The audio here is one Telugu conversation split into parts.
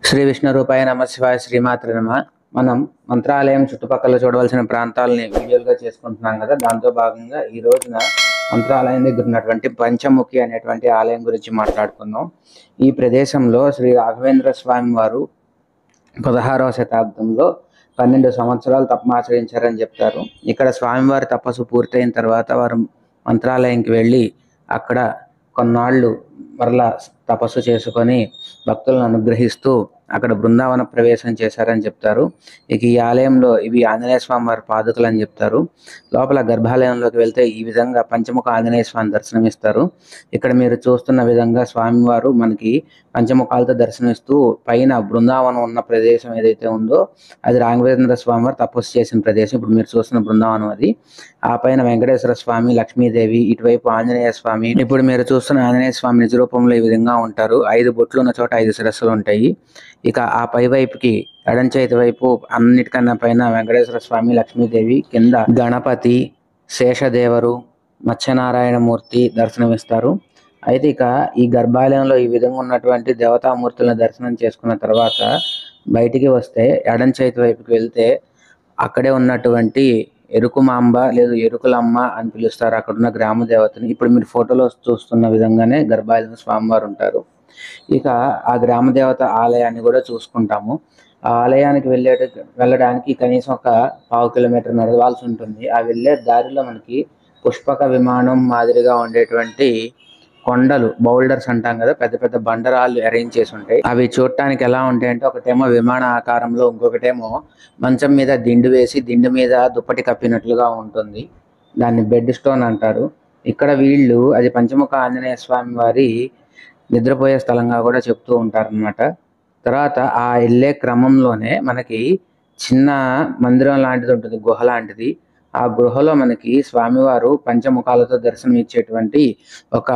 శ్రీ విష్ణు రూపాయ నమ శివాయ శ్రీమాత్ర నమ. మనం మంత్రాలయం చుట్టుపక్కల చూడవలసిన ప్రాంతాలని వీడియోలుగా చేసుకుంటున్నాం కదా. దాంతో భాగంగా ఈ రోజున మంత్రాలయం దగ్గర ఉన్నటువంటి పంచముఖి అనేటువంటి ఆలయం గురించి మాట్లాడుకుందాం. ఈ ప్రదేశంలో శ్రీ రాఘవేంద్ర స్వామి వారు 16వ శతాబ్దంలో 12 సంవత్సరాలు తపమాచరించారని చెప్తారు. ఇక్కడ స్వామివారి తపస్సు పూర్తయిన తర్వాత వారు మంత్రాలయంకి వెళ్ళి అక్కడ కొన్నాళ్ళు మరలా తపస్సు చేసుకొని భక్తులను అనుగ్రహిస్తూ అక్కడ బృందావన ప్రవేశం చేశారని చెప్తారు. ఇక ఈ ఆలయంలో ఇవి ఆంజనేయ స్వామి వారి పాదుకలు అని చెప్తారు. లోపల గర్భాలయంలోకి వెళ్తే ఈ విధంగా పంచముఖ ఆంజనేయ స్వామి దర్శనమిస్తారు. ఇక్కడ మీరు చూస్తున్న విధంగా స్వామివారు మనకి పంచముఖాలతో దర్శనమిస్తూ పైన బృందావనం ఉన్న ప్రదేశం ఏదైతే ఉందో అది రాఘవేంద్ర స్వామి వారు తపస్సు చేసిన ప్రదేశం. ఇప్పుడు మీరు చూస్తున్న బృందావనం అది. ఆ పైన వెంకటేశ్వర స్వామి, లక్ష్మీదేవి, ఇటువైపు ఆంజనేయ స్వామి. ఇప్పుడు మీరు చూస్తున్న ఆంజనేయ స్వామి నిజ రూపంలో ఈ విధంగా ఉంటారు. 5 బొట్లు ఉన్న చోట 5 శిరస్సులు ఉంటాయి. ఇక ఆ పై వైపుకి ఎడం చేతి వైపు అన్నిటికన్నా పైన వెంకటేశ్వర స్వామి, లక్ష్మీదేవి, కింద గణపతి, శేషదేవరు, మత్స్యనారాయణమూర్తి దర్శనమిస్తారు. అయితే ఇక ఈ గర్భాలయంలో ఈ విధంగా ఉన్నటువంటి దేవతామూర్తులను దర్శనం చేసుకున్న తర్వాత బయటికి వస్తే ఎడం చేతి వైపుకి వెళ్తే అక్కడే ఉన్నటువంటి ఎరుకుమాంబ లేదు ఎరుకులమ్మ అని పిలుస్తారు. అక్కడ ఉన్న గ్రామ దేవతని. ఇప్పుడు మీరు ఫోటోలో చూస్తున్న విధంగానే గర్భాలయంలో స్వామివారు ఉంటారు. ఇక ఆ గ్రామ దేవత ఆలయాన్ని కూడా చూసుకుంటాము. ఆ ఆలయానికి వెళ్ళడానికి కనీసం ఒక 1/2 కిలోమీటర్ నడవాల్సి ఉంటుంది. ఆ వెళ్ళే దారిలో మనకి పుష్పక విమానం మాదిరిగా ఉండేటువంటి కొండలు, బౌల్డర్స్ అంటాం కదా, పెద్ద పెద్ద బండరాళ్ళు అరేంజ్ చేసి ఉంటాయి. అవి చూడటానికి ఎలా ఉంటాయంటే ఒకటేమో విమాన ఆకారంలో, ఇంకొకటేమో మంచం మీద దిండు వేసి దిండు మీద దుప్పటి కప్పినట్లుగా ఉంటుంది. దాన్ని బెడ్ స్టోన్ అంటారు. ఇక్కడ వీళ్ళు అది పంచముఖ ఆంజనేయ స్వామి వారి నిద్రపోయే స్థలంగా కూడా చెప్తూ ఉంటారనమాట. తర్వాత ఆ వెళ్ళే క్రమంలోనే మనకి చిన్న మందిరం లాంటిది ఉంటుంది, గుహ లాంటిది. ఆ గృహలో మనకి స్వామివారు పంచముఖాలతో దర్శనం ఇచ్చేటువంటి ఒక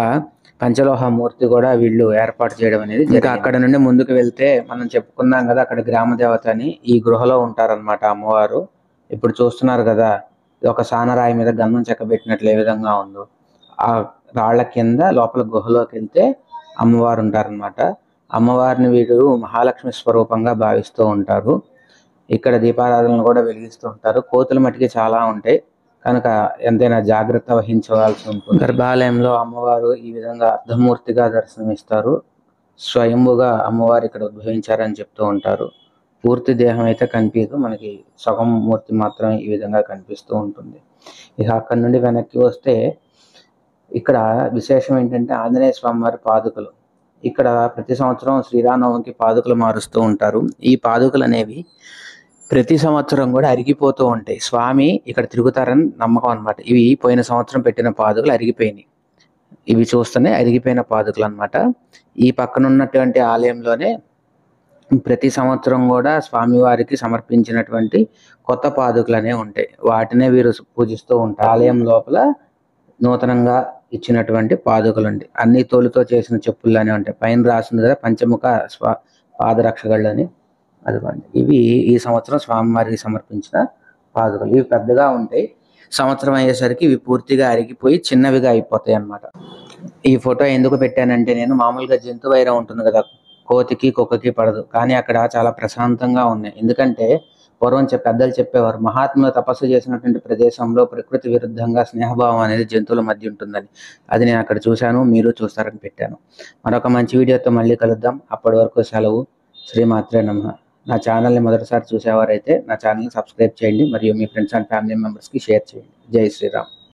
పంచలోహ మూర్తి కూడా వీళ్ళు ఏర్పాటు చేయడం అనేది. ఇంకా అక్కడ నుండి ముందుకు వెళ్తే మనం చెప్పుకున్నాం కదా, అక్కడ గ్రామ దేవత అని ఈ గృహలో ఉంటారనమాట అమ్మవారు. ఇప్పుడు చూస్తున్నారు కదా, ఒక సానరాయి మీద గంధం చెక్కబెట్టినట్లు ఏ విధంగా ఉందో, ఆ రాళ్ల కింద లోపల గుహలోకి వెళ్తే అమ్మవారు ఉంటారనమాట. అమ్మవారిని వీరు మహాలక్ష్మి స్వరూపంగా భావిస్తూ ఉంటారు. ఇక్కడ దీపారాధనలు కూడా వెలిగిస్తూ ఉంటారు. కోతుల మట్టికి చాలా ఉంటాయి కనుక ఎంతైనా జాగ్రత్త వహించవలసి ఉంటుంది. గర్భాలయంలో అమ్మవారు ఈ విధంగా అర్ధమూర్తిగా దర్శనమిస్తారు. స్వయంభుగా అమ్మవారు ఇక్కడ ఉద్భవించారని చెప్తూ ఉంటారు. పూర్తి దేహం అయితే కనిపించదు, మనకి సగం మూర్తి మాత్రమే ఈ విధంగా కనిపిస్తూ ఉంటుంది. ఇక అక్కడి నుండి వెనక్కి వస్తే ఇక్కడ విశేషం ఏంటంటే ఆంజనేయ స్వామి వారి పాదుకలు. ఇక్కడ ప్రతి సంవత్సరం శ్రీరామనవమికి పాదుకలు మారుస్తూ ఉంటారు. ఈ పాదుకలు అనేవి ప్రతి సంవత్సరం కూడా అరిగిపోతూ ఉంటాయి. స్వామి ఇక్కడ తిరుగుతారని నమ్మకం అనమాట. ఇవి పోయిన సంవత్సరం పెట్టిన పాదుకలు అరిగిపోయినాయి. ఇవి చూస్తేనే అరిగిపోయిన పాదుకలు అనమాట. ఈ పక్కన ఉన్నటువంటి ఆలయంలోనే ప్రతి సంవత్సరం కూడా స్వామివారికి సమర్పించినటువంటి కొత్త పాదుకలు అనేవి ఉంటాయి. వాటినే వీరు పూజిస్తూ ఉంటారు. ఆలయం లోపల నూతనంగా ఇచ్చినటువంటి పాదుకలు ఉంటాయి. అన్ని తోలుతో చేసిన చెప్పుల్లానే ఉంటాయి. పైన రాసింది కదా పంచముఖ పాదరక్షగళ్ళు అని, అదిగోండి. ఇవి ఈ సంవత్సరం స్వామివారికి సమర్పించిన పాదుకలు. ఇవి పెద్దగా ఉంటాయి. సంవత్సరం అయ్యేసరికి ఇవి పూర్తిగా అరిగిపోయి చిన్నవిగా అయిపోతాయి అన్నమాట. ఈ ఫోటో ఎందుకు పెట్టానంటే, నేను మామూలుగా జంతు వైరం ఉంటుంది కదా, కోతికి కుక్కకి పడదు, కానీ అక్కడ చాలా ప్రశాంతంగా ఉన్నాయి. ఎందుకంటే పూర్వం పెద్దలు చెప్పేవారు, మహాత్ములు తపస్సు చేసినటువంటి ప్రదేశంలో ప్రకృతి విరుద్ధంగా స్నేహభావం అనేది జంతువుల మధ్య ఉంటుందని. అది నేను అక్కడ చూశాను, మీరు చూస్తారని పెట్టాను. మరొక మంచి వీడియోతో మళ్ళీ కలుద్దాం. అప్పటి వరకు సెలవు. శ్రీమాత్రే నమః. నా ఛానల్ని మొదటిసారి చూసేవారైతే నా ఛానల్ని సబ్స్క్రైబ్ చేయండి, మరియు మీ ఫ్రెండ్స్ అండ్ ఫ్యామిలీ మెంబర్స్కి షేర్ చేయండి. జై శ్రీరామ్.